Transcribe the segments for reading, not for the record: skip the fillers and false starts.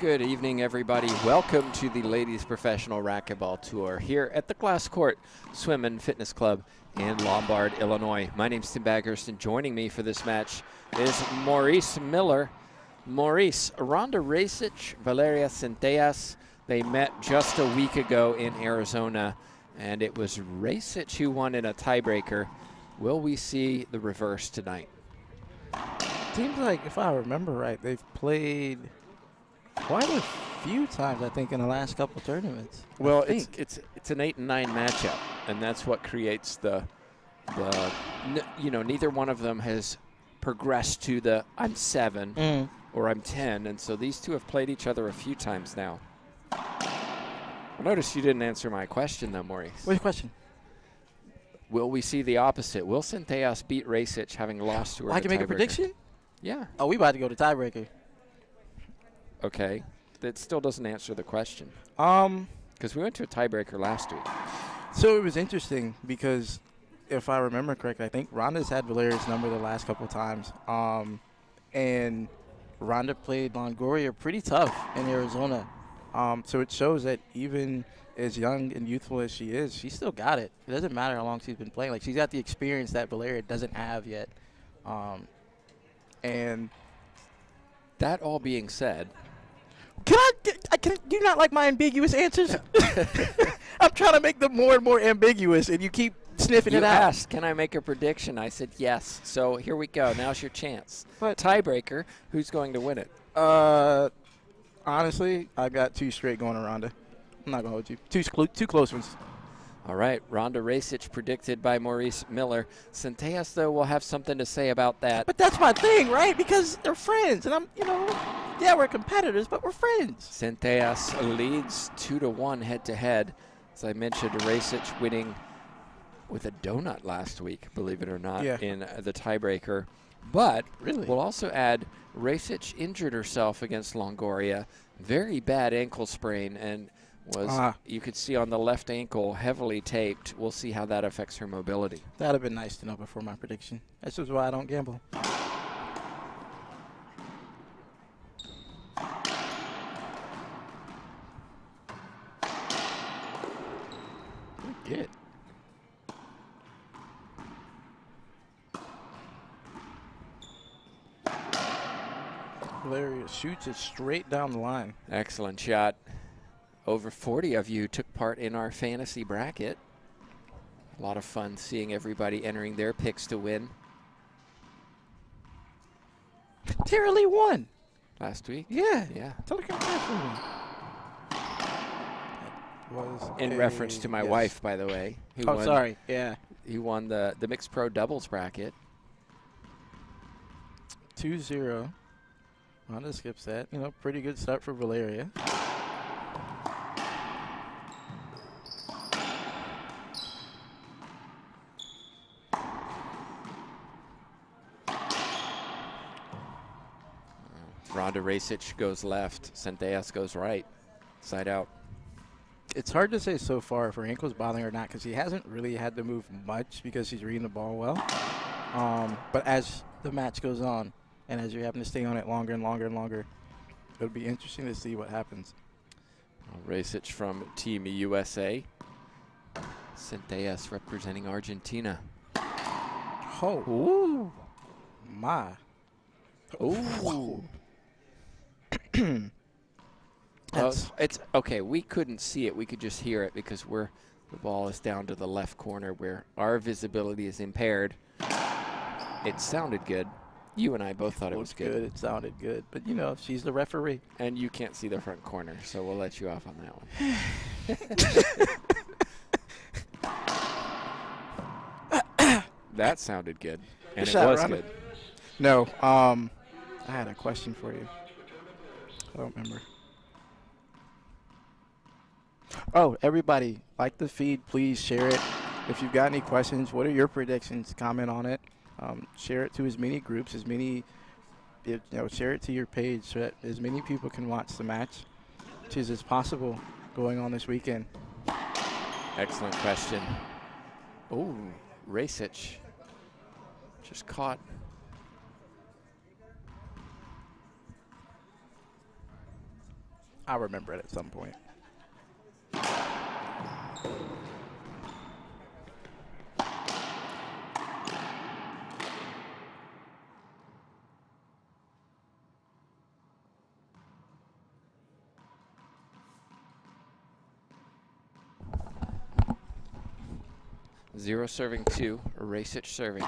Good evening, everybody. Welcome to the Ladies Professional Racquetball Tour here at the Glass Court Swim and Fitness Club in Lombard, Illinois. My name's Tim Baghurst, and joining me for this match is Maurice Miller. Maurice, Randa Racich, Valeria Centellas. They met just a week ago in Arizona, and it was Racich who won in a tiebreaker. Will we see the reverse tonight? Seems like, if I remember right, they've played quite a few times, I think, in the last couple tournaments. Well, it's an 8 and 9 matchup, and that's what creates the neither one of them has progressed to the I'm 7 or I'm 10, and so these two have played each other a few times now. I noticed you didn't answer my question, though, Maurice. What's your question? Will we see the opposite? Will Centellas beat Racich, having lost to her? I can make a prediction? Yeah. Oh, we about to go to tiebreaker. Okay. That still doesn't answer the question. Because we went to a tiebreaker last week. So it was interesting because, if I remember correctly, I think Ronda's had Valeria's number the last couple times. And Ronda played Longoria pretty tough in Arizona. So it shows that even as young and youthful as she is, she still got it. It doesn't matter how long she's been playing. Like, she's got the experience that Valeria doesn't have yet. And that all being said, do you not like my ambiguous answers? I'm trying to make them more and more ambiguous, and you keep sniffing it out. You asked, can I make a prediction? I said yes. So here we go. Now's your chance. But tiebreaker, who's going to win it? Honestly, I've got two straight going to Ronda. I'm not going to hold you. Two close ones. All right. Randa Racich predicted by Maurice Miller. Centellas, though, will have something to say about that. But that's my thing, right? Because they're friends, and yeah, we're competitors, but we're friends. Centellas leads 2-1 head-to-head. As I mentioned, Racich winning with a donut last week, believe it or not, in the tiebreaker. But we'll also add Racich injured herself against Longoria. Very bad ankle sprain, and was, you could see on the left ankle, heavily taped. We'll see how that affects her mobility. That would have been nice to know before my prediction. This is why I don't gamble. Good. Valeria shoots it straight down the line. Excellent shot. Over 40 of you took part in our fantasy bracket. A lot of fun seeing everybody entering their picks to win. Tara Lee won. Last week? Yeah. Yeah. Tell her congratulations. In reference to my wife, by the way. Who won, sorry. Yeah. He won the mixed pro doubles bracket. 2-0. Ronda skips that. Pretty good start for Valeria. Randa Racich goes left. Centellas goes right. Side out. It's hard to say so far if her ankle's bothering her or not, because he hasn't really had to move much because he's reading the ball well. But as the match goes on, and as you're having to stay on it longer and longer and longer, it'll be interesting to see what happens. Racich from Team USA. Centellas representing Argentina. Oh. Ooh. My. Ooh. It's okay. We couldn't see it. We could just hear it because the ball is down to the left corner where our visibility is impaired. It sounded good. You and I both thought it was good. It sounded good. But, she's the referee. And you can't see the front corner, so we'll let you off on that one. That sounded good. And it was good. No. I had a question for you. I don't remember. Oh, everybody, like the feed, please share it. If you've got any questions, what are your predictions? Comment on it. Share it to as many groups, share it to your page so that as many people can watch the match, which is as possible going on this weekend. Excellent question. Oh, Racich just caught. I'll remember it at some point. Zero serving 2, Racich serving.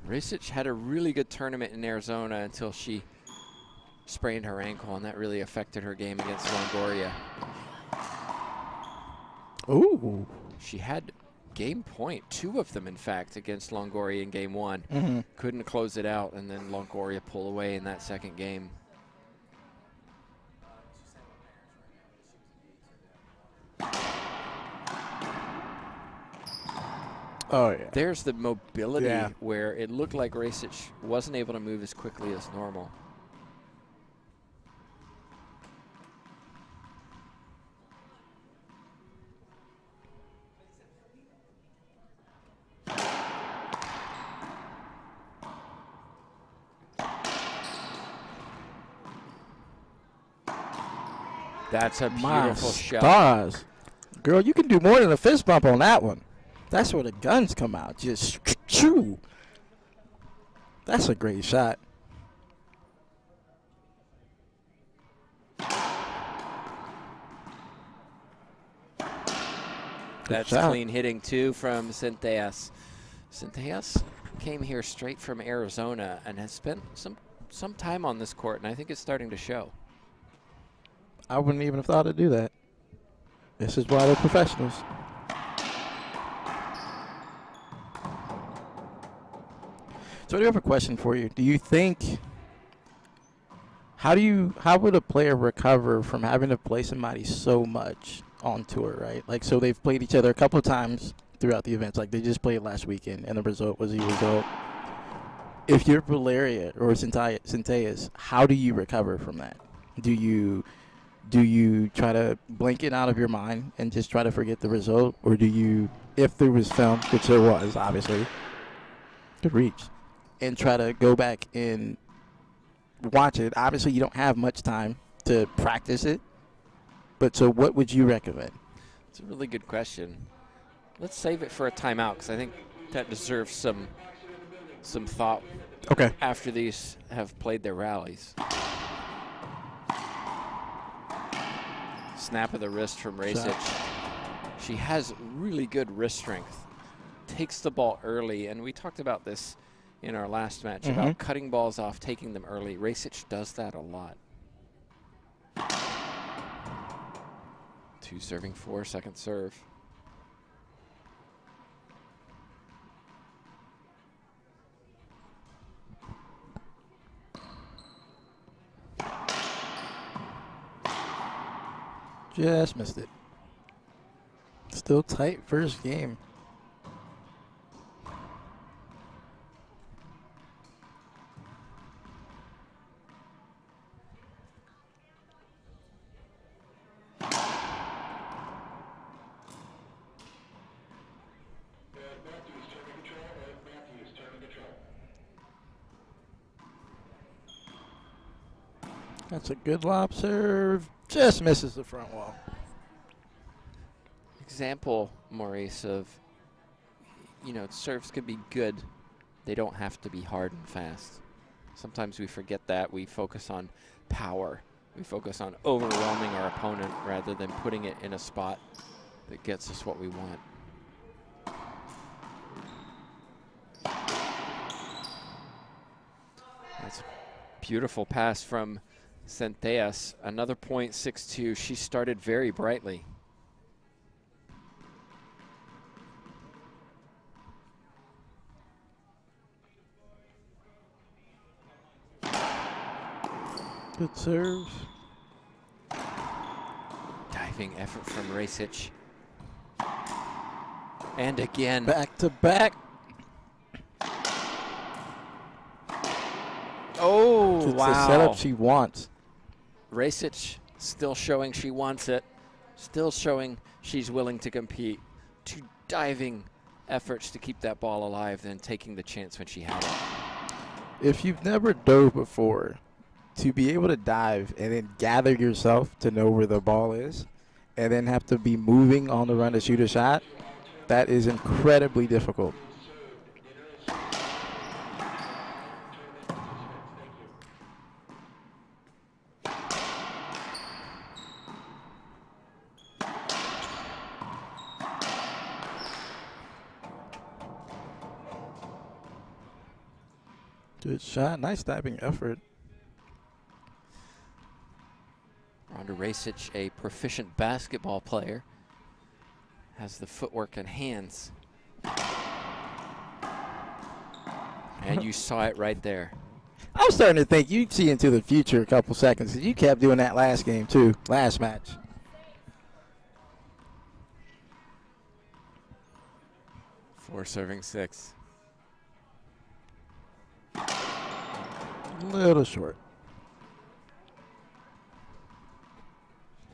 Racich had a really good tournament in Arizona until she sprained her ankle, and that really affected her game against Longoria. Ooh. She had game point, 2 of them, in fact, against Longoria in game 1. Mm-hmm. Couldn't close it out, and then Longoria pulled away in that second game. Oh, yeah. There's the mobility where it looked like Racich wasn't able to move as quickly as normal. That's a beautiful shot. Stars. Girl, you can do more than a fist bump on that one. That's where the guns come out. Just chew. That's a great shot. That's clean hitting, too, from Centellas. Centellas came here straight from Arizona and has spent some time on this court, and I think it's starting to show. I wouldn't even have thought to do that. This is why they're professionals. So I do have a question for you. Do you think, how would a player recover from having to play somebody so much on tour, right? Like, so they've played each other a couple of times throughout the events. Like, they just played last weekend, and the result was the result. If you're Valeria or Centellas, how do you recover from that? Do you try to blink it out of your mind and just try to forget the result? Or do you, if there was film, which there was, obviously, good reach, and try to go back and watch it? Obviously, you don't have much time to practice it. But so what would you recommend? It's a really good question. Let's save it for a timeout because I think that deserves some thought. Okay. After these have played their rallies. Snap of the wrist from Racich. She has really good wrist strength. Takes the ball early, and we talked about this in our last match about cutting balls off, taking them early. Racich does that a lot. 2 serving 4, second serve. Just missed it. Still tight first game. That's a good lob serve. Just misses the front wall. Example, Maurice, of, serves could be good. They don't have to be hard and fast. Sometimes we forget that. We focus on power. We focus on overwhelming our opponent rather than putting it in a spot that gets us what we want. That's a beautiful pass from Centellas. Another point, 6-2. She started very brightly. Good serve. Diving effort from Racich. And again. Back to back. Oh, it's wow. It's the setup she wants. Racich still showing she wants it. Still showing she's willing to compete. 2 diving efforts to keep that ball alive, then taking the chance when she had it. If you've never dove before, to be able to dive and then gather yourself to know where the ball is and then have to be moving on the run to shoot a shot, that is incredibly difficult. Good shot. Nice diving effort. Racich, a proficient basketball player, has the footwork and hands. And you saw it right there. I'm starting to think you'd see into the future a couple seconds. You kept doing that last game, too, last match. Four serving 6. A little short.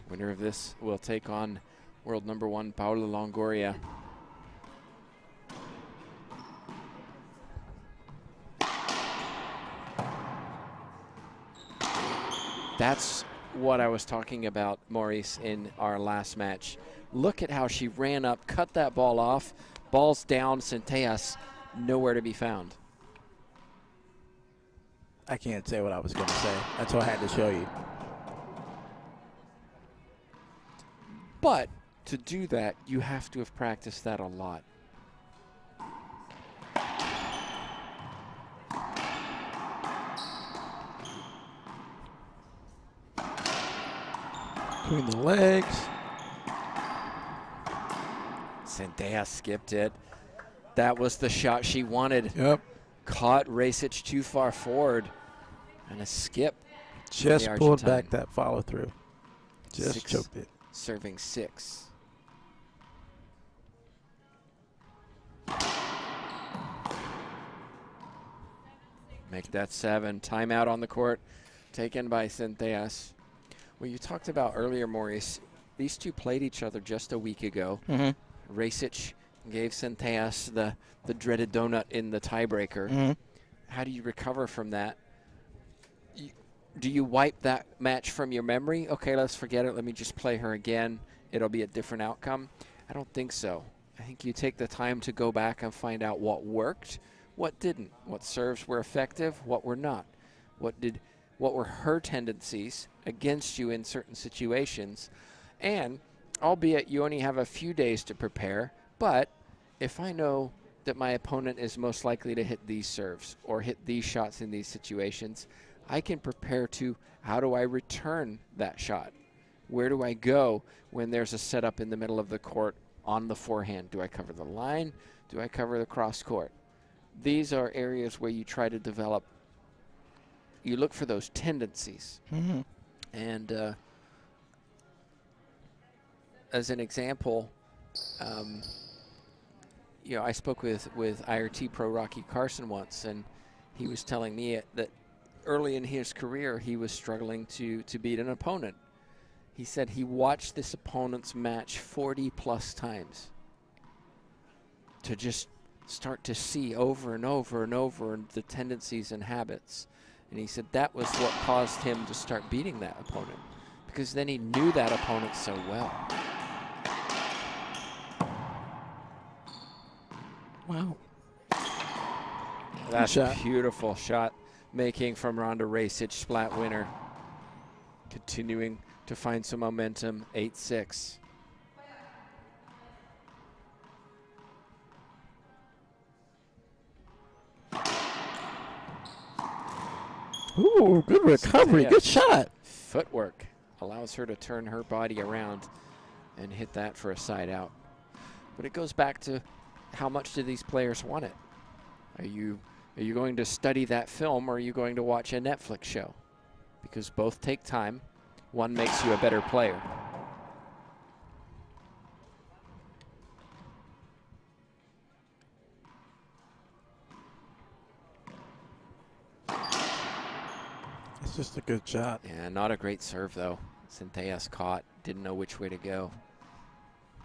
Winner of this will take on world number 1, Paula Longoria. That's what I was talking about, Maurice, in our last match. Look at how she ran up, cut that ball off, ball's down, Centellas nowhere to be found. I can't say what I was going to say. That's what I had to show you. But to do that, you have to have practiced that a lot. Between the legs. Centellas skipped it. That was the shot she wanted. Yep. Caught Racich too far forward. And a skip. Just pulled back that follow through. Just choked it. Serving 6. Make that 7. Timeout on the court taken by Centellas. Well, you talked about earlier, Maurice, these two played each other just a week ago. Racich gave Centellas the dreaded donut in the tiebreaker. How do you recover from that? Do you wipe that match from your memory? Okay, let's forget it. Let me just play her again. It'll be a different outcome. I don't think so. I think you take the time to go back and find out what worked, what didn't, what serves were effective, what were not, what were her tendencies against you in certain situations. And albeit you only have a few days to prepare, but if I know that my opponent is most likely to hit these serves or hit these shots in these situations, I can prepare to how do I return that shot? Where do I go when there's a setup in the middle of the court on the forehand? Do I cover the line? Do I cover the cross court? These are areas where you try to develop, you look for those tendencies. And as an example, you know, I spoke with IRT pro Rocky Carson once, and he was telling me that early in his career, he was struggling to beat an opponent. He said he watched this opponent's match 40+ times to just start to see over and over and over the tendencies and habits. And he said that was what caused him to start beating that opponent, because then he knew that opponent so well. Wow. That's a beautiful shot making from Ronda Racich, splat winner. Continuing to find some momentum, 8-6. Ooh, good recovery, good shot. Footwork allows her to turn her body around and hit that for a side out. But it goes back to how much do these players want it? Are you going to study that film, or are you going to watch a Netflix show? Because both take time. One makes you a better player. It's just a good shot. Yeah, not a great serve, though. Centellas caught, didn't know which way to go.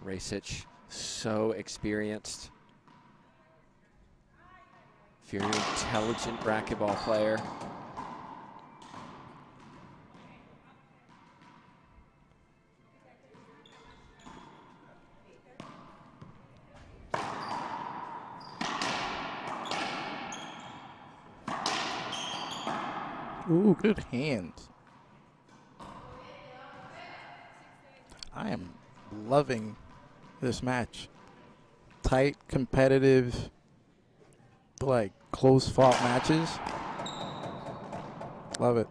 Racich, so experienced. Very intelligent racquetball player. Ooh, good hands. I am loving this match. Tight, competitive, like close fought matches. Love it.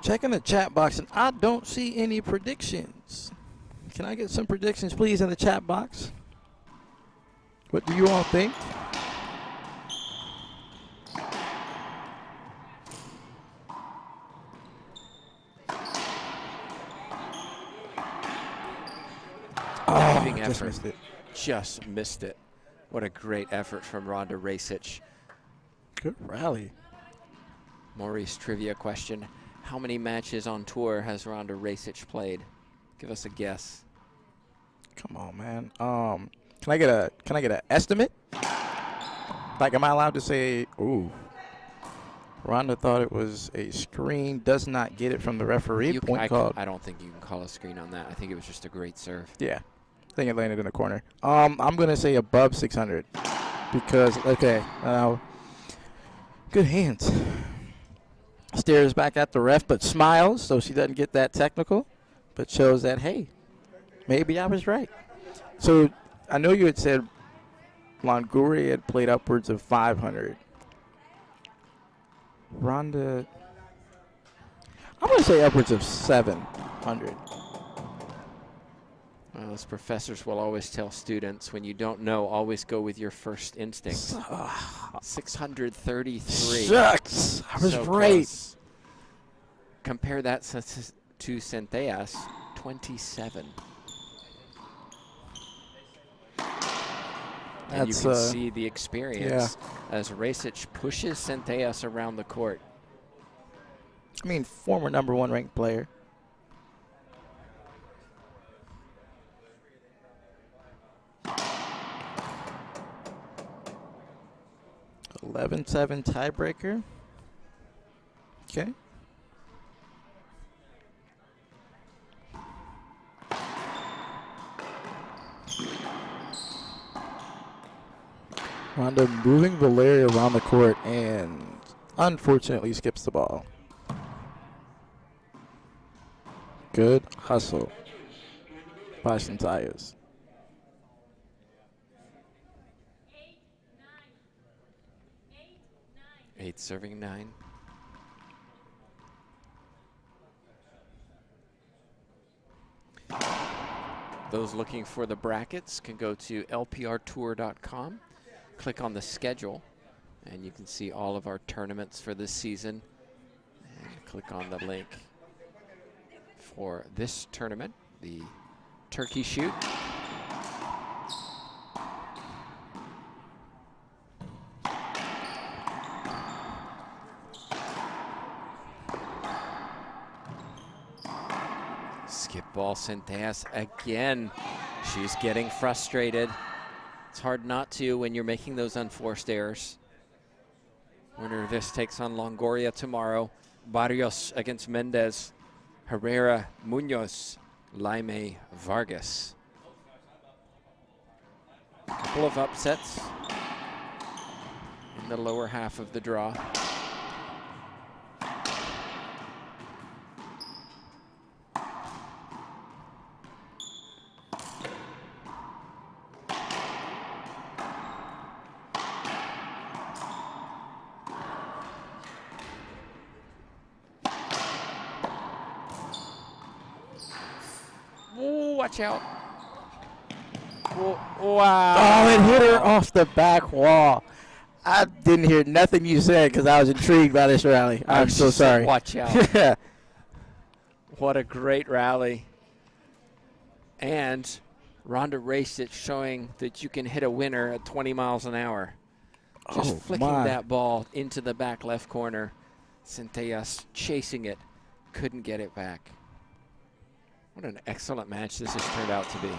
Checking the chat box, and I don't see any predictions. Can I get some predictions, please, in the chat box? What do you all think? Diving just effort. missed it. Just missed it. What a great effort from Rhonda Racich. Good rally. Maurice, trivia question. How many matches on tour has Rhonda Racich played? Give us a guess. Come on, man. Can I get an estimate? Like, am I allowed to say, ooh, Rhonda thought it was a screen, does not get it from the referee. Point called. I don't think you can call a screen on that. I think it was just a great serve. Yeah. I think it landed in the corner. I'm going to say above 600 because, okay, good hands. Stares back at the ref, but smiles so she doesn't get that technical, but shows that, hey, maybe I was right. So I know you had said Longoria had played upwards of 500. Rhonda, I'm going to say upwards of 700. Well, as professors will always tell students, when you don't know, always go with your first instinct. 633. Shucks, I was So right. close. Compare that to Centellas, 27. And you can see the experience as Racich pushes Centellas around the court. I mean, former #1 ranked player. (11-7) tiebreaker. Okay. Rhonda moving Valeria around the court and unfortunately skips the ball. Good hustle by Centellas. 8 serving 9. Those looking for the brackets can go to lprtour.com, click on the schedule, and you can see all of our tournaments for this season. And click on the link for this tournament, the turkey shoot. Skip ball Centellas again. She's getting frustrated. It's hard not to when you're making those unforced errors. Winner of this takes on Longoria tomorrow. Barrios against Mendez. Herrera, Munoz, Laime, Vargas. A couple of upsets in the lower half of the draw. Watch out. Wow. Oh, it hit her off the back wall. I didn't hear nothing you said because I was intrigued by this rally. I'm so sorry. Watch out. Yeah. What a great rally. And Rhonda Racich showing that you can hit a winner at 20 miles an hour. Just flicking that ball into the back left corner. Centellas chasing it. Couldn't get it back. What an excellent match this has turned out to be.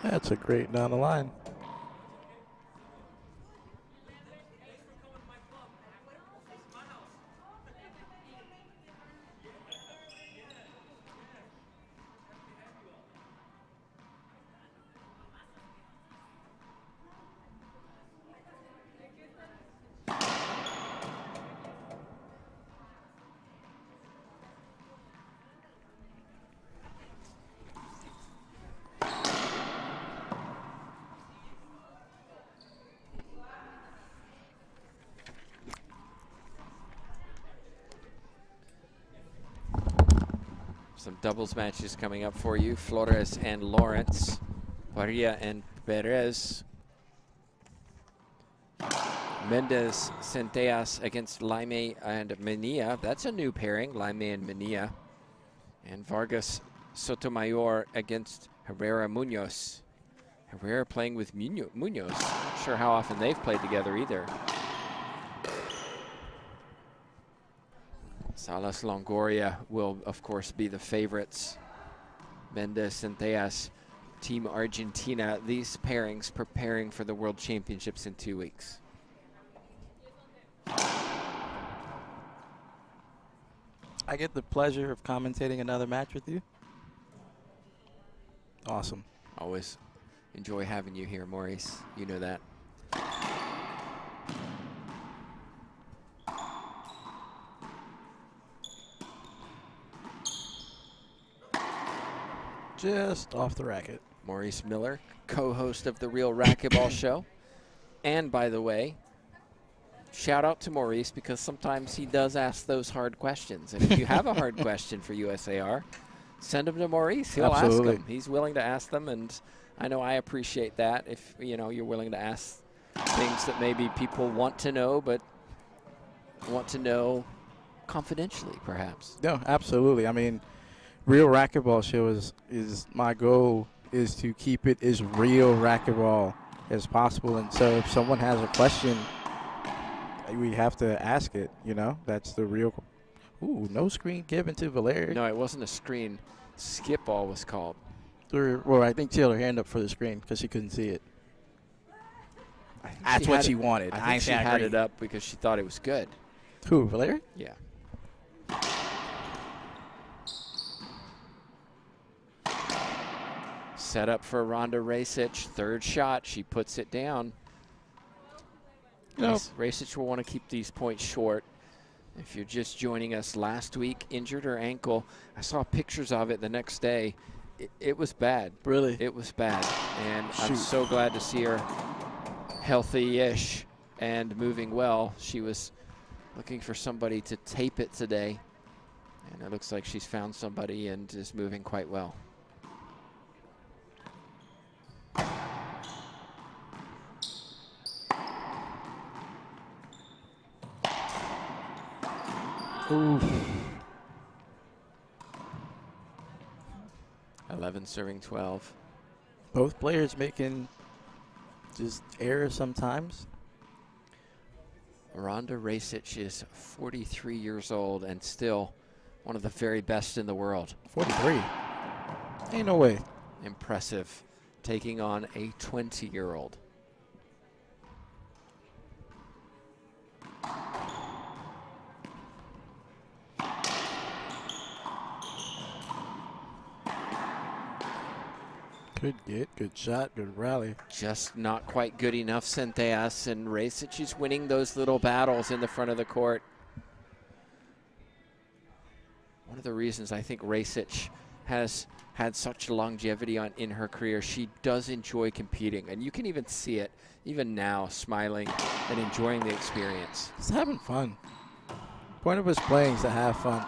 That's a great down the line. Some doubles matches coming up for you. Flores and Lawrence. Parilla and Perez. Mendez Centellas against Laime and Menia. That's a new pairing, Laime and Menia. And Vargas Sotomayor against Herrera Munoz. Herrera playing with Munoz. Not sure how often they've played together either. Salas Longoria will, of course, be the favorites. Mendez Centellas, Team Argentina. These pairings preparing for the World Championships in 2 weeks. I get the pleasure of commentating another match with you. Awesome. Always enjoy having you here, Maurice. You know that. Just off the racket. Maurice Miller, co-host of the Real Racquetball Show. And by the way, shout out to Maurice because sometimes he does ask those hard questions. And if you have a hard question for USAR, send them to Maurice. He'll ask them. He's willing to ask them, and I know I appreciate that. If you're willing to ask things that maybe people want to know, but want to know confidentially, perhaps. No, absolutely. I mean, Real Racquetball Show is my goal is to keep it as real racquetball as possible. And so if someone has a question, we have to ask it, That's the real. Ooh, no screen given to Valeria. No, it wasn't a screen. Skip ball was called. Well, I think she held her hand up for the screen because she couldn't see it. That's what she wanted. I think she had it up because she thought it was good. Who, Valeria? Yeah. Set up for Ronda Racich. Third shot. She puts it down. Racich will want to keep these points short. If you're just joining us, last week, injured her ankle. I saw pictures of it the next day. It was bad. Really? It was bad. And I'm so glad to see her healthy-ish and moving well. She was looking for somebody to tape it today. And it looks like she's found somebody and is moving quite well. Ooh. 11 serving 12. Both players making just errors sometimes. Ronda Racich is 43 years old and still one of the very best in the world. 43? Ain't no way. Impressive. Taking on a 20-year-old. Good get, good shot, good rally. Just not quite good enough, Centellas, and Racich is winning those little battles in the front of the court. One of the reasons I think Racich has had such longevity in her career, she does enjoy competing, and you can even see it, even now, smiling and enjoying the experience. Just having fun. Point of us playing is to have fun.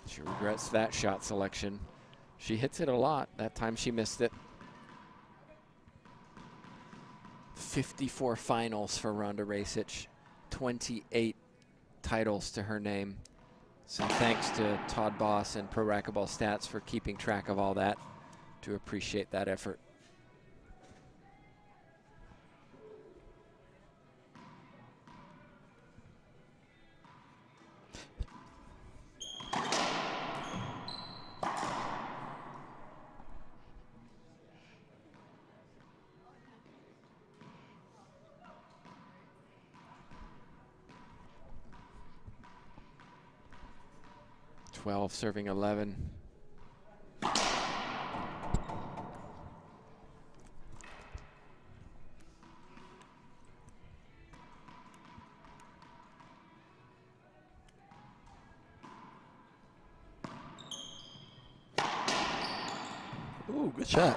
She regrets that shot selection. She hits it a lot. That time she missed it. 54 finals for Ronda Racich. 28 titles to her name. So thanks to Todd Boss and Pro Racquetball Stats for keeping track of all that. To appreciate that effort. 12 serving 11. Ooh, good shot.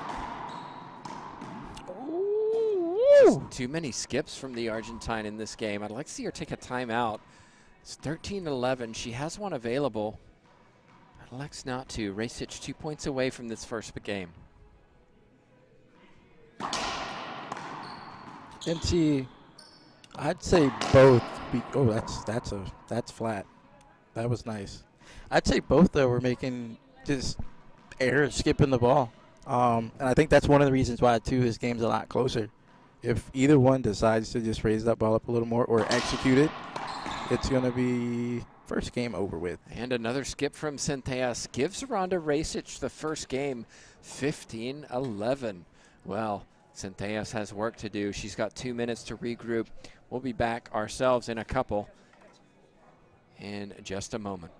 Just too many skips from the Argentine in this game. I'd like to see her take a timeout. It's 13-11. She has one available. Elects not to. Racich 2 points away from this first game. And see, I'd say both. Oh, that's flat. That was nice. I'd say both though were making just errors, skipping the ball. And I think that's one of the reasons why too this game's a lot closer. If either one decides to just raise that ball up a little more or execute it, it's gonna be first game over with. And another skip from Centellas gives Rhonda Racich the first game, 15-11. Well, Centellas has work to do. She's got 2 minutes to regroup. We'll be back ourselves in a couple in just a moment.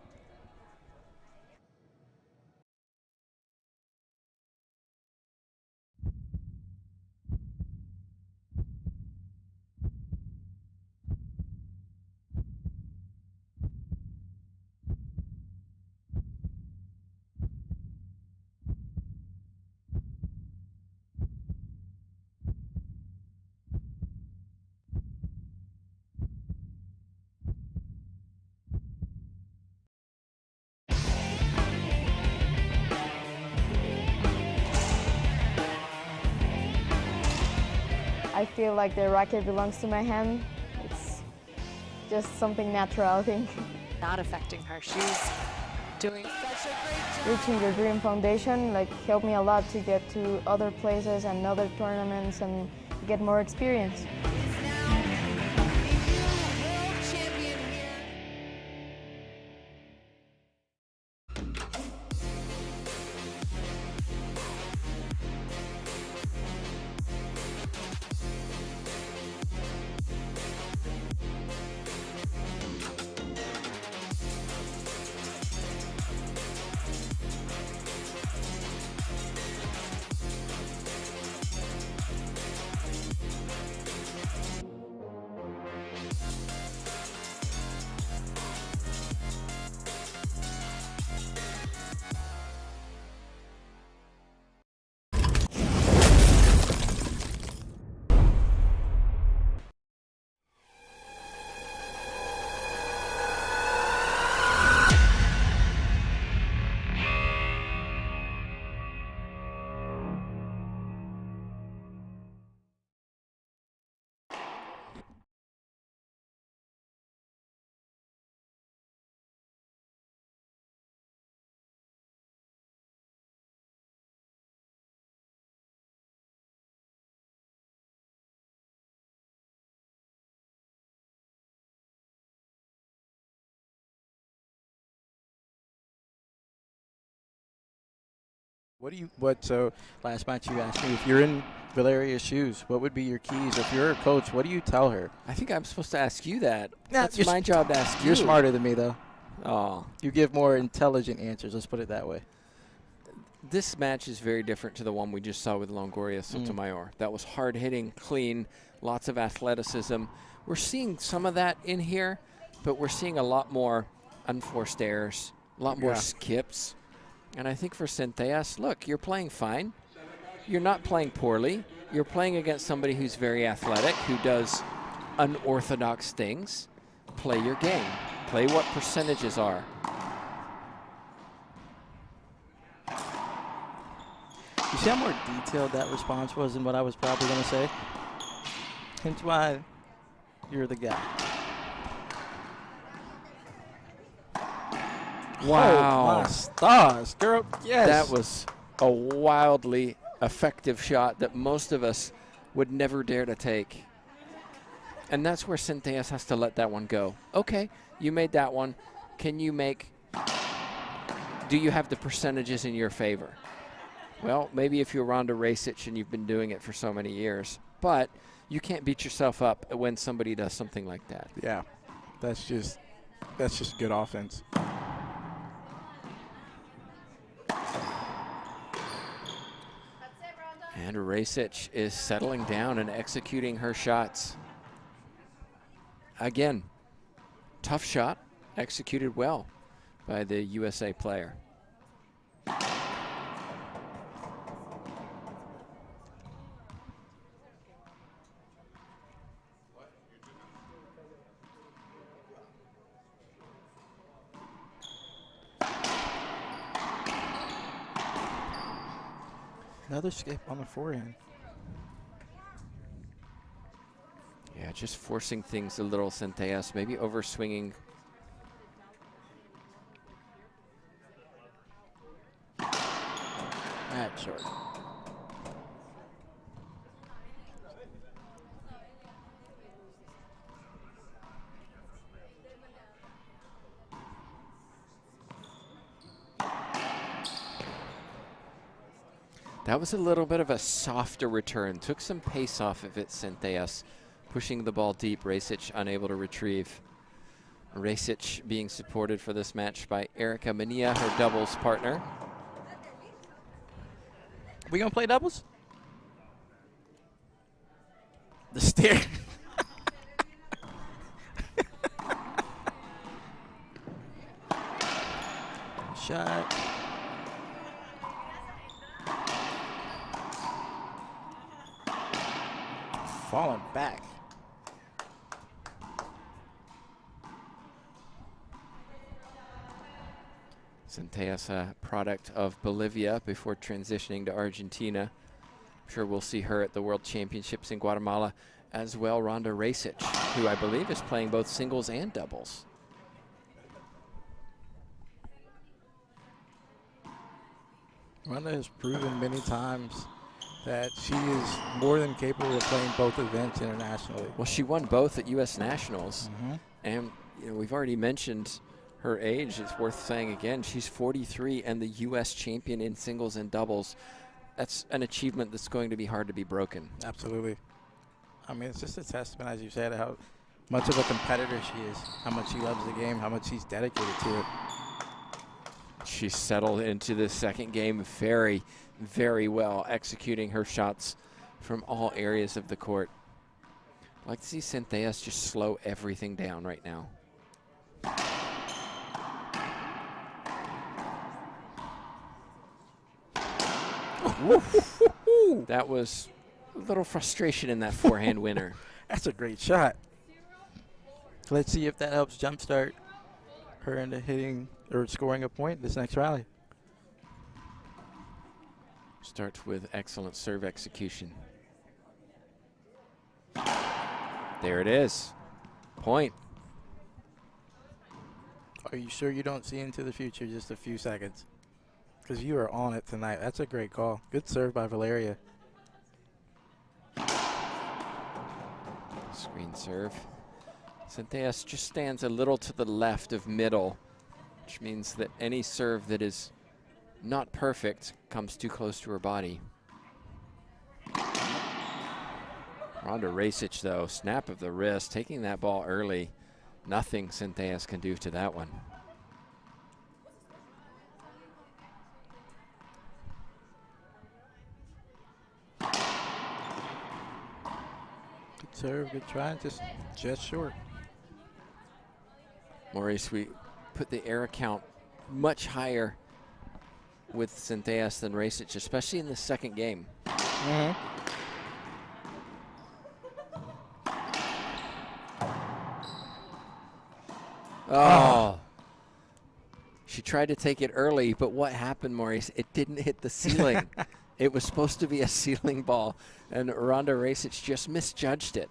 I feel like the racket belongs to my hand. It's just something natural, I think. Not affecting her. She's doing such a great job. Reaching the Dream Foundation helped me a lot to get to other places and other tournaments and get more experience. So last match you asked me if you're in Valeria's shoes, what would be your keys? If you're a coach, what do you tell her? I think I'm supposed to ask you that. Nah, That's my job to ask you. You're smarter than me, though. Oh. You give more intelligent answers, let's put it that way. This match is very different to the one we just saw with Longoria Sotomayor. That was hard-hitting, clean, lots of athleticism. We're seeing some of that in here, but we're seeing a lot more unforced errors, a lot more skips. And I think for Centellas, look, you're playing fine. You're not playing poorly. You're playing against somebody who's very athletic, who does unorthodox things. Play your game. Play what percentages are. You see how more detailed that response was than what I was probably going to say? Hence why you're the guy. Wow. Oh, my stars, girl. Yes. That was a wildly effective shot that most of us would never dare to take. And that's where Centellas has to let that one go. Okay, you made that one. Can you make, do you have the percentages in your favor? Well, maybe if you're Rhonda Racich and you've been doing it for so many years, but you can't beat yourself up when somebody does something like that. Yeah, that's just good offense. And Racich is settling down and executing her shots. Again, tough shot, executed well by the USA player. Another skip on the forehand. Yeah, just forcing things a little, Centellas, maybe overswinging. That's short. That was a little bit of a softer return. Took some pace off of it, Centellas. Pushing the ball deep, Racich unable to retrieve. Racich being supported for this match by Erica Mania, her doubles partner. We gonna play doubles? The stare. Shot. Falling back. Centellas, a product of Bolivia before transitioning to Argentina. I'm sure we'll see her at the World Championships in Guatemala as well. Rhonda Racich, who I believe is playing both singles and doubles. Rhonda has proven many times that she is more than capable of playing both events internationally. Well, she won both at U.S. Nationals. Mm-hmm. And you know, we've already mentioned her age. It's worth saying again, she's 43 and the U.S. champion in singles and doubles. That's an achievement that's going to be hard to be broken. Absolutely. I mean, it's just a testament, as you said, how much of a competitor she is, how much she loves the game, how much she's dedicated to it. She settled into the second game very, very well, executing her shots from all areas of the court. I'd like to see Centellas just slow everything down right now. That was a little frustration in that forehand winner. That's a great shot. Let's see if that helps jumpstart her into hitting or scoring a point this next rally. Starts with excellent serve execution. There it is. Point. Are you sure you don't see into the future just a few seconds? Because you are on it tonight. That's a great call. Good serve by Valeria. Screen serve. Centellas just stands a little to the left of middle, which means that any serve that is not perfect comes too close to her body. Rhonda Racich, though, snap of the wrist, taking that ball early. Nothing Centellas can do to that one. Good serve, good try, just short. Maurice, we put the error count much higher with Centellas than Racich, especially in the second game. Mm-hmm. Oh. She tried to take it early, but what happened, Maurice? It didn't hit the ceiling. It was supposed to be a ceiling ball, and Rhonda Racich just misjudged it.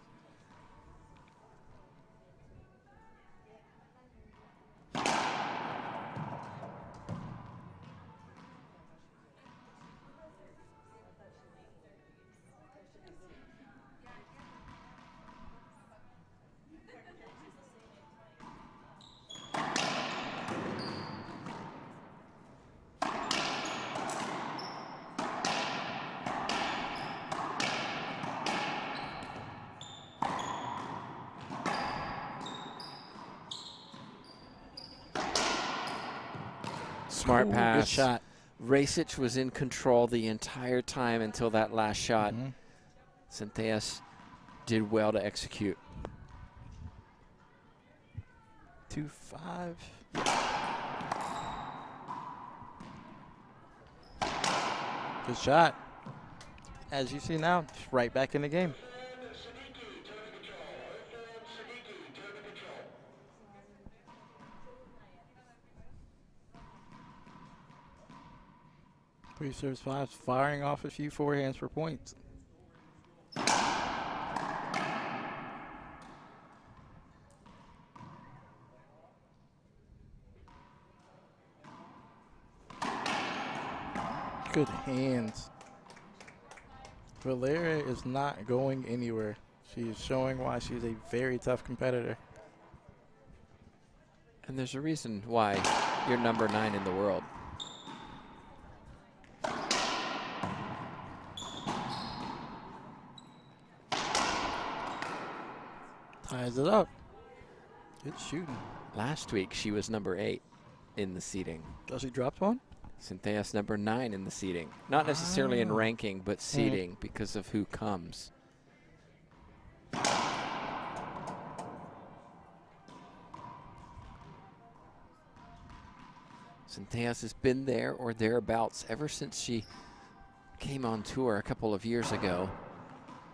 Smart pass. Good shot. Racich was in control the entire time until that last shot. Mm-hmm. Centellas did well to execute. 2-5. Good shot. As you see now, just right back in the game. Three serves, 5, firing off a few forehands for points. Good hands. Valeria is not going anywhere. She is showing why she's a very tough competitor. And there's a reason why you're number 9 in the world. Ties it up. Good shooting. Last week, she was number 8 in the seeding. Oh, she dropped one? Centellas number 9 in the seeding. Not necessarily in ranking, but seeding because of who comes. Centellas has been there or thereabouts ever since she came on tour a couple of years ago.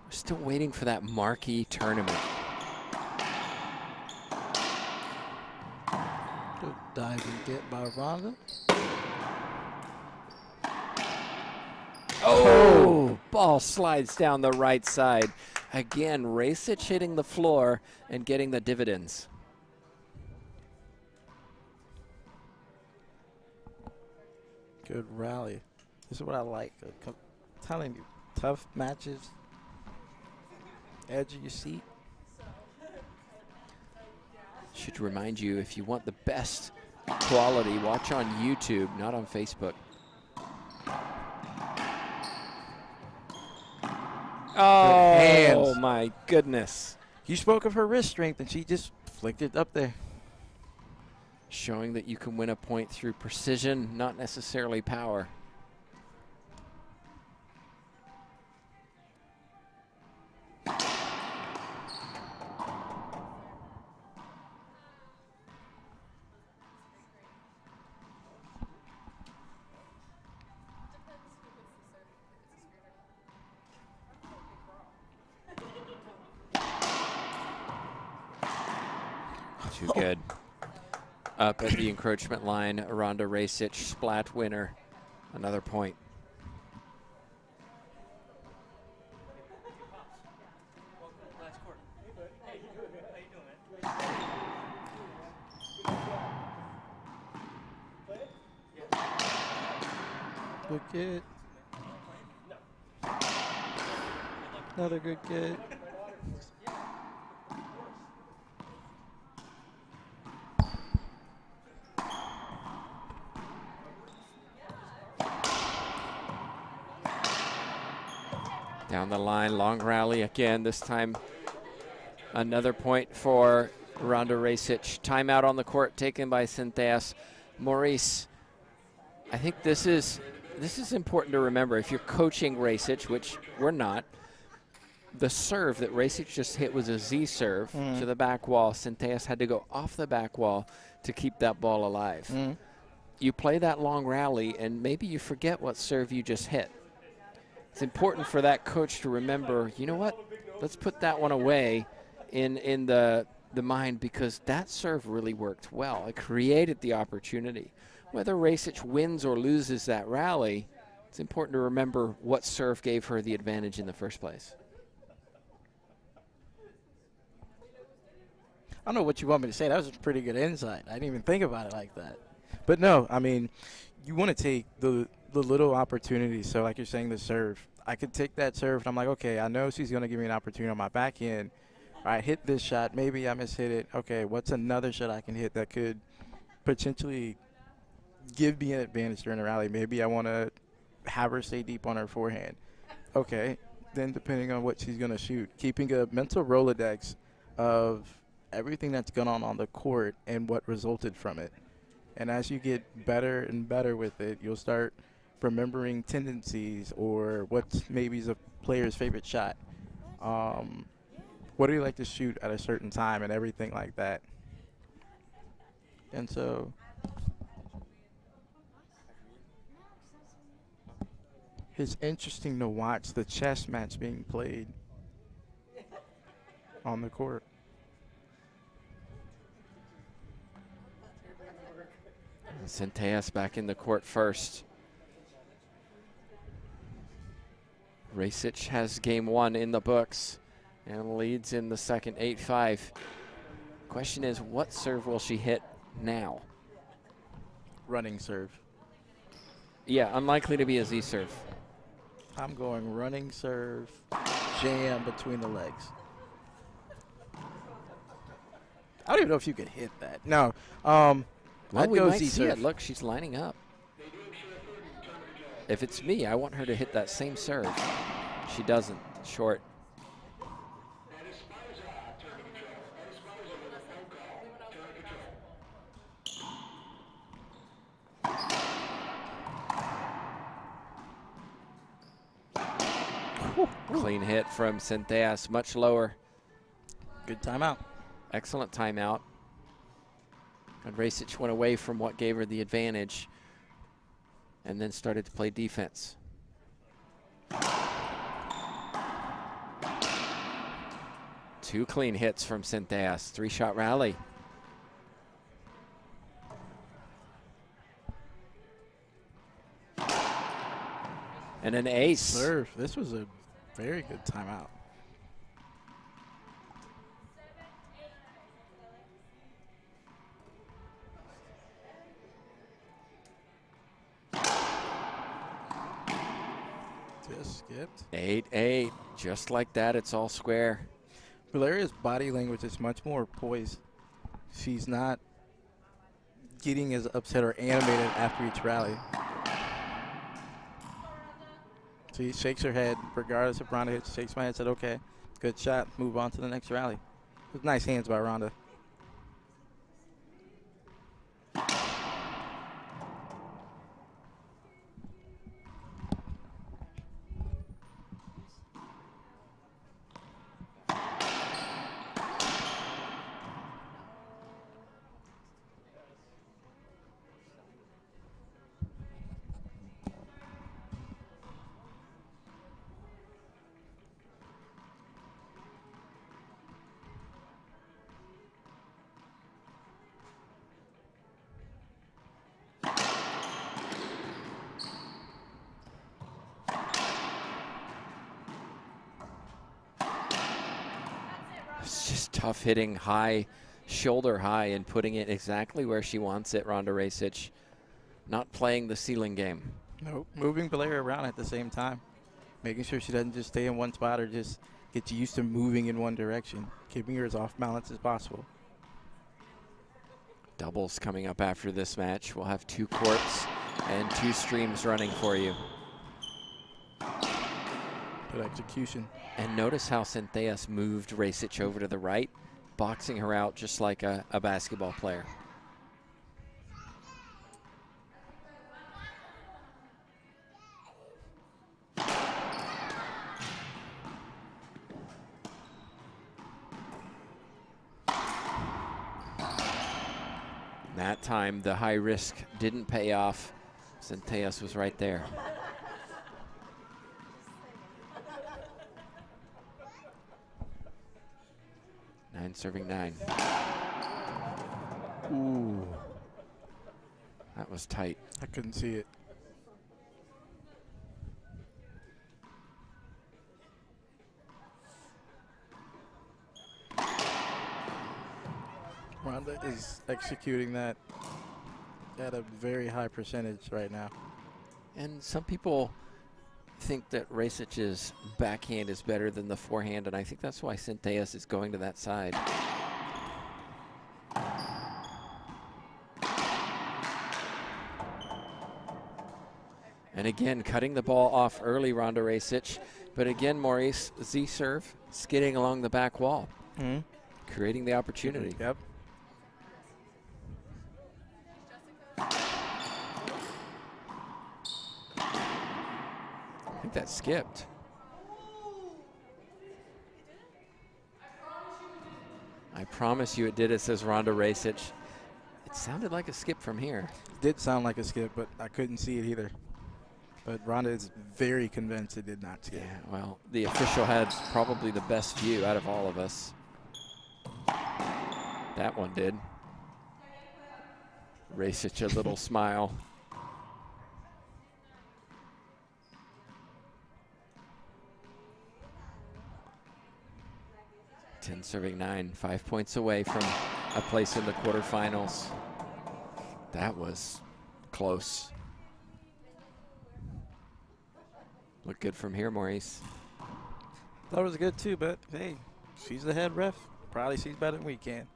We're still waiting for that marquee tournament. Good diving get by Rhonda. Oh! Ball slides down the right side. Again, Racich hitting the floor and getting the dividends. Good rally. This is what I like. I'm telling you, tough matches. Edge of your seat. Should remind you, if you want the best quality, watch on YouTube, not on Facebook. Oh, my goodness. You spoke of her wrist strength, and she just flicked it up there. Showing that you can win a point through precision, not necessarily power. Too good. Up at the encroachment line, Rhonda Racich, splat winner. Another point. Good get. Another good get. Down the line, long rally again. This time, another point for Rhonda Racich. Timeout on the court taken by Centellas. Maurice, I think this is important to remember. If you're coaching Racich, which we're not, the serve that Racich just hit was a Z serve to the back wall. Centellas had to go off the back wall to keep that ball alive. You play that long rally, and maybe you forget what serve you just hit. It's important for that coach to remember, you know what, let's put that one away in the mind, because that serve really worked well. It created the opportunity. Whether Racich wins or loses that rally, it's important to remember what serve gave her the advantage in the first place. I don't know what you want me to say. That was a pretty good insight. I didn't even think about it like that. But no, I mean, you want to take the little opportunities. So like you're saying, the serve. I could take that serve, and I'm like, okay, I know she's going to give me an opportunity on my back end. All right, hit this shot. Maybe I mishit it. Okay, what's another shot I can hit that could potentially give me an advantage during the rally? Maybe I want to have her stay deep on her forehand. Okay, then depending on what she's going to shoot, keeping a mental Rolodex of everything that's gone on the court, and what resulted from it. And as you get better and better with it, you'll start, remembering tendencies or what's maybe a player's favorite shot. What do you like to shoot at a certain time and everything like that. And so it's interesting to watch the chess match being played on the court. Centellas back in the court first. Racich has game 1 in the books and leads in the second 8-5. Question is, what serve will she hit now? Running serve. Yeah, unlikely to be a Z serve. I'm going running serve, jam between the legs. I don't even know if you could hit that. No. Well, I'd we go might Z see serve. it. Look, she's lining up. If it's me, I want her to hit that same serve. She doesn't. Short. Clean hit from Centellas, much lower. Good timeout. Excellent timeout. And Racich went away from what gave her the advantage and then started to play defense. Two clean hits from Centellas. 3-shot rally. And an ace. Serve. This was a very good timeout. Just skipped. 8-8. Just like that, it's all square. Valeria's body language is much more poised. She's not getting as upset or animated after each rally. She shakes her head, regardless if Rhonda hits, shakes my head, said, okay, good shot, move on to the next rally. With nice hands by Rhonda. It's just tough hitting high, shoulder high, and putting it exactly where she wants it, Rhonda Racich. Not playing the ceiling game. Nope. Moving Valeria around at the same time. Making sure she doesn't just stay in one spot or just get used to moving in one direction. Keeping her as off balance as possible. Doubles coming up after this match. We'll have 2 courts and 2 streams running for you. Good execution. And notice how Centellas moved Racich over to the right, boxing her out just like a basketball player. That time, the high risk didn't pay off. Centellas was right there. Nine serving 9. Ooh. That was tight. I couldn't see it. Rhonda is executing that at a very high percentage right now. And some people think that Racich's backhand is better than the forehand, and I think that's why Centellas is going to that side. And again, cutting the ball off early, Rhonda Racich. But again, Maurice, Z serve, skidding along the back wall, creating the opportunity. Yep. think that skipped. I promise you it did, it says Ronda Racich. It sounded like a skip from here. It did sound like a skip, but I couldn't see it either. But Ronda is very convinced it did not skip. Yeah, well, the official had probably the best view out of all of us. That one did. Racich, a little smile. Ten serving 9, 5 points away from a place in the quarterfinals. That was close. Look good from here, Maurice. Thought it was good too, but hey, she's the head ref. Probably sees better than we can.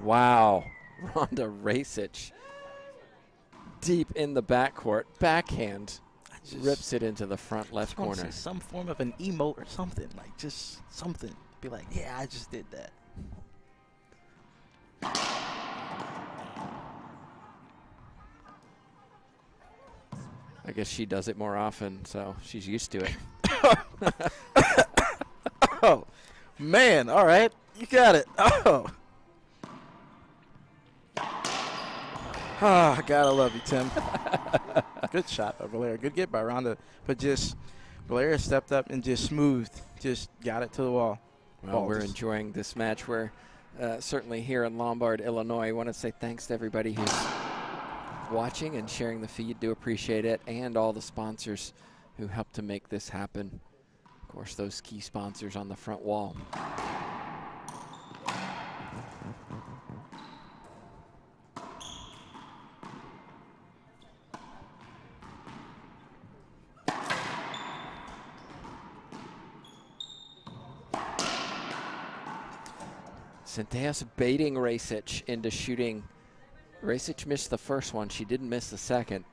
Wow, Ronda Racich deep in the backcourt, backhand, rips it into the front left corner. Some form of an emote or something, like just something. Be like, yeah, I just did that. I guess she does it more often, so she's used to it. Oh, man, all right, you got it. Oh. Ah, gotta love you, Tim. Good shot by Valeria. Good get by Ronda. But just Valeria stepped up and just smoothed. Just got it to the wall. Well, we're enjoying this match. We're certainly here in Lombard, Illinois. I want to say thanks to everybody who's watching and sharing the feed. Do appreciate it. And all the sponsors who helped to make this happen. Of course, those key sponsors on the front wall. Centellas baiting Racich into shooting. Racich missed the first one. She didn't miss the second.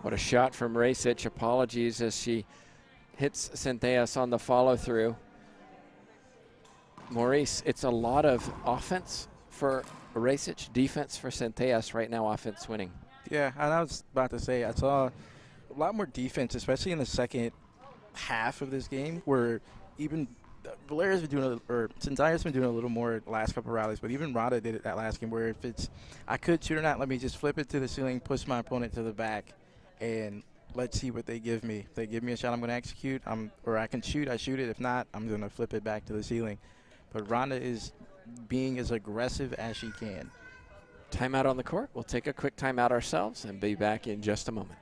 What a shot from Racich. Apologies as she hits Centellas on the follow through. Maurice, it's a lot of offense for Racich, defense for Centellas right now, offense winning. Yeah, and I was about to say, I saw a lot more defense, especially in the second half of this game, where even Valeria's been doing, or Centellas been doing a little more the last couple of rallies, but even Ronda did it that last game, where if it's, I could shoot or not, let me just flip it to the ceiling, push my opponent to the back, and let's see what they give me. If they give me a shot, I'm going to execute, or I can shoot, I shoot it. If not, I'm going to flip it back to the ceiling. But Ronda is being as aggressive as she can. Timeout on the court. We'll take a quick timeout ourselves and be back in just a moment.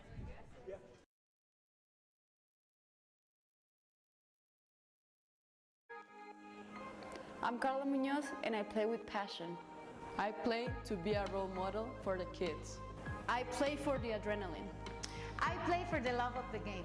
I'm Carla Munoz and I play with passion. I play to be a role model for the kids. I play for the adrenaline. I play for the love of the game.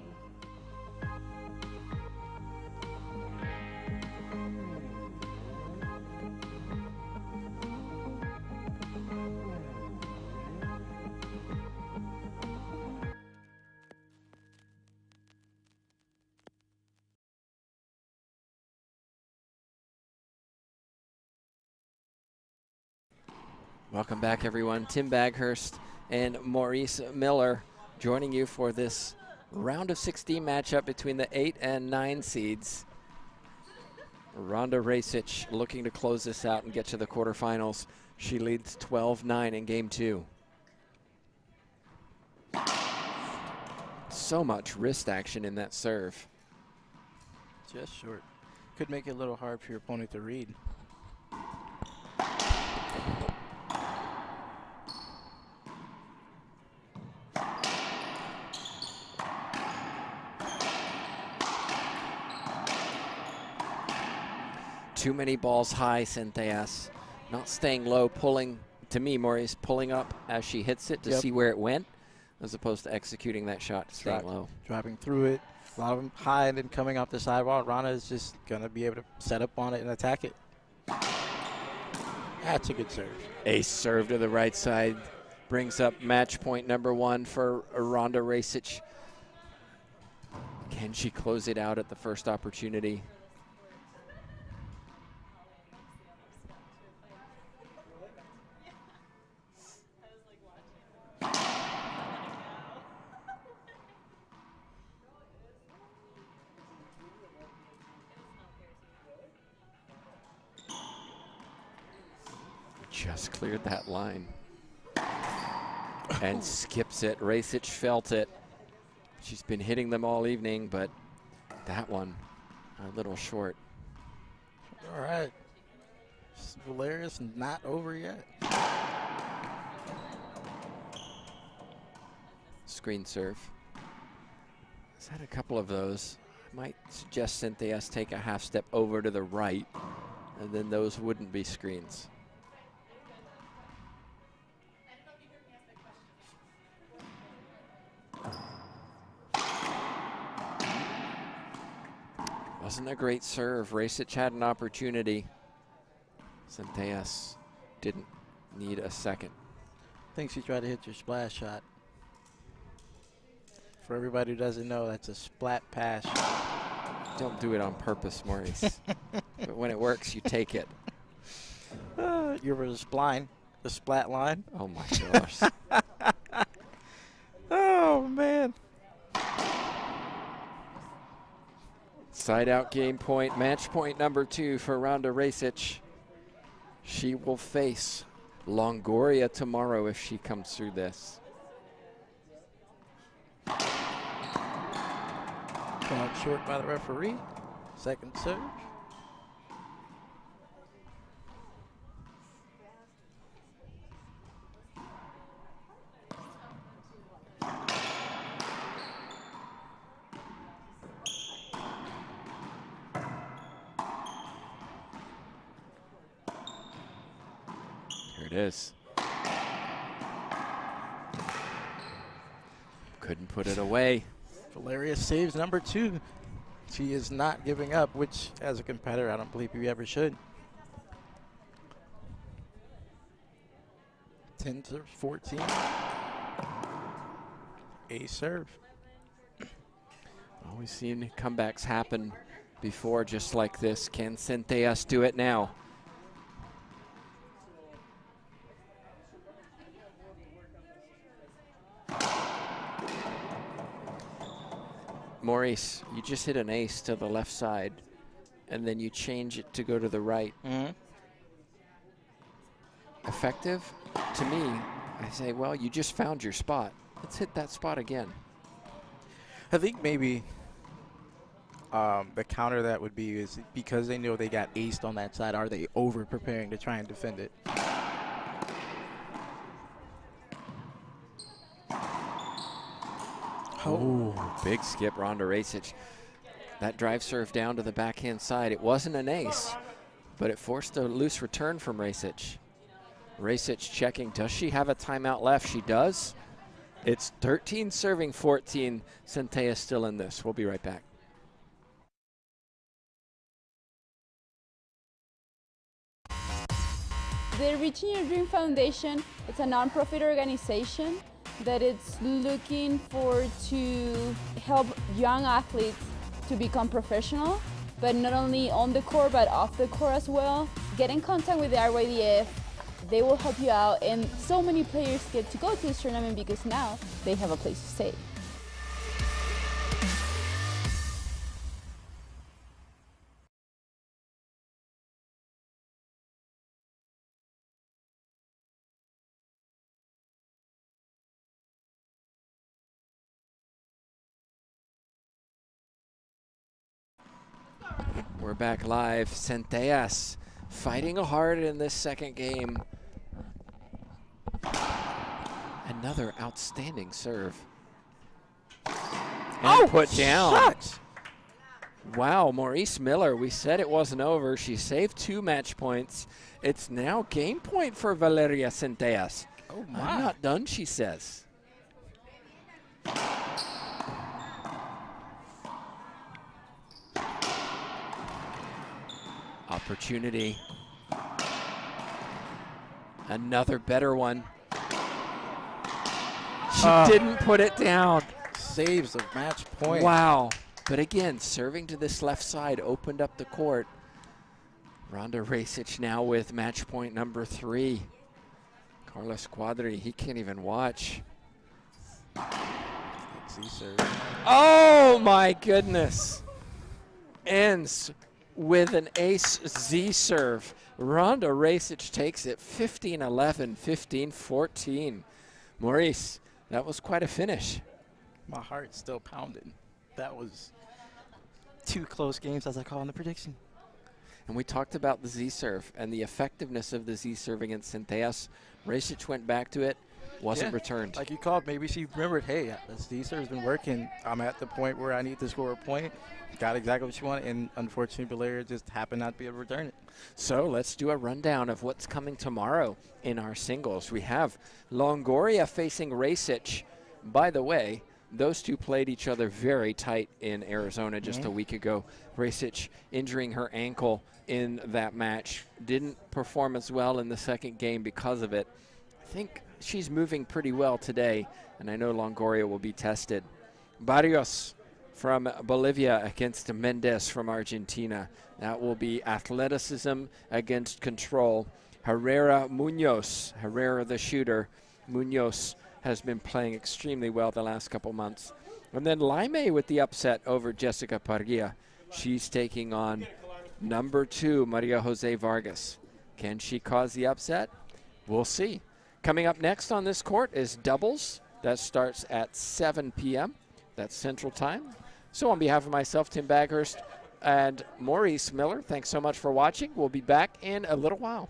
Welcome back, everyone. Tim Baghurst and Maurice Miller joining you for this round of 16 matchup between the 8 and 9 seeds. Ronda Racich looking to close this out and get to the quarterfinals. She leads 12-9 in game 2. So much wrist action in that serve. Just short. Could make it a little hard for your opponent to read. Too many balls high, Centellas. Not staying low, pulling, to me, Maurice, pulling up as she hits it to see where it went, as opposed to executing that shot, staying low. Driving through it. A lot of them high and then coming off the sidewall. Rana is just going to be able to set up on it and attack it. That's a good serve. Ace serve to the right side. Brings up match point number 1 for Randa Racich. Can she close it out at the first opportunity? Just cleared that line. And skips it. Racich felt it. She's been hitting them all evening, but that one a little short. All right. Valerius not over yet. Screen serve. He's had a couple of those. Might suggest Centellas take a half step over to the right, and then those wouldn't be screens. Wasn't a great serve. Racich had an opportunity. Centellas didn't need a second. I think she tried to hit your splash shot. For everybody who doesn't know, that's a splat pass. Don't do it on purpose, Maurice. But when it works, you take it. You were the splat line. Oh my gosh. Oh man. Side out game point, match point number 2 for Randa Racich. She will face Longoria tomorrow if she comes through this. Called short by the referee. Second serve. Here it is. Couldn't put it away. Valerius saves number 2. She is not giving up, which as a competitor, I don't believe you ever should. 10-14. Ace serve. Well, we've seen comebacks happen before just like this. Can Centellas do it now? Maurice, you just hit an ace to the left side, and then you change it to go to the right. Effective? To me, I say, well, you just found your spot. Let's hit that spot again. I think maybe the counter that would be is because they know they got aced on that side, are they over preparing to try and defend it? Oh, big skip, Randa Racich. That drive serve down to the backhand side. It wasn't an ace, but it forced a loose return from Racich. Racich checking, does she have a timeout left? She does. It's 13 serving 14. Centellas still in this. We'll be right back. The Reaching Your Dream Foundation, it's a non-profit organization that it's looking to help young athletes to become professional, but not only on the court, but off the court as well. Get in contact with the RYDF. They will help you out, and so many players get to go to this tournament because now they have a place to stay. We're back live. Centellas fighting hard in this second game. Another outstanding serve. And put down. Wow, Maurice Miller, we said it wasn't over. She saved 2 match points. It's now game point for Valeria Centellas. Oh, my. I'm not done, she says. Opportunity. Another better one. She didn't put it down. Saves the match point. Wow. But again, serving to this left side opened up the court. Ronda Racich now with match point number 3. Carlos Quadri, he can't even watch. Oh my goodness. Ends with an ace Z serve. Ronda Racich takes it 15-11, 15-14. Maurice, that was quite a finish. My heart's still pounding. That was 2 close games, as I call in the prediction. And we talked about the Z serve and the effectiveness of the Z serve against Centellas. Racich went back to it, wasn't returned. Like you called, maybe she remembered, hey, the Z serve's been working. I'm at the point where I need to score a point. Got exactly what she wanted, and unfortunately, Valeria just happened not to be able to return it. So let's do a rundown of what's coming tomorrow in our singles. We have Longoria facing Racich. By the way, those two played each other very tight in Arizona just a week ago. Racich injuring her ankle in that match. Didn't perform as well in the second game because of it. I think she's moving pretty well today, and I know Longoria will be tested. Barrios from Bolivia against Mendez from Argentina. That will be athleticism against control. Herrera Munoz, Herrera the shooter. Munoz has been playing extremely well the last couple months. And then Laime with the upset over Jessica Parrilla. She's taking on number 2, Maria Jose Vargas. Can she cause the upset? We'll see. Coming up next on this court is doubles. That starts at 7 p.m. That's Central Time. So on behalf of myself, Tim Baghurst, and Maurice Miller, thanks so much for watching. We'll be back in a little while.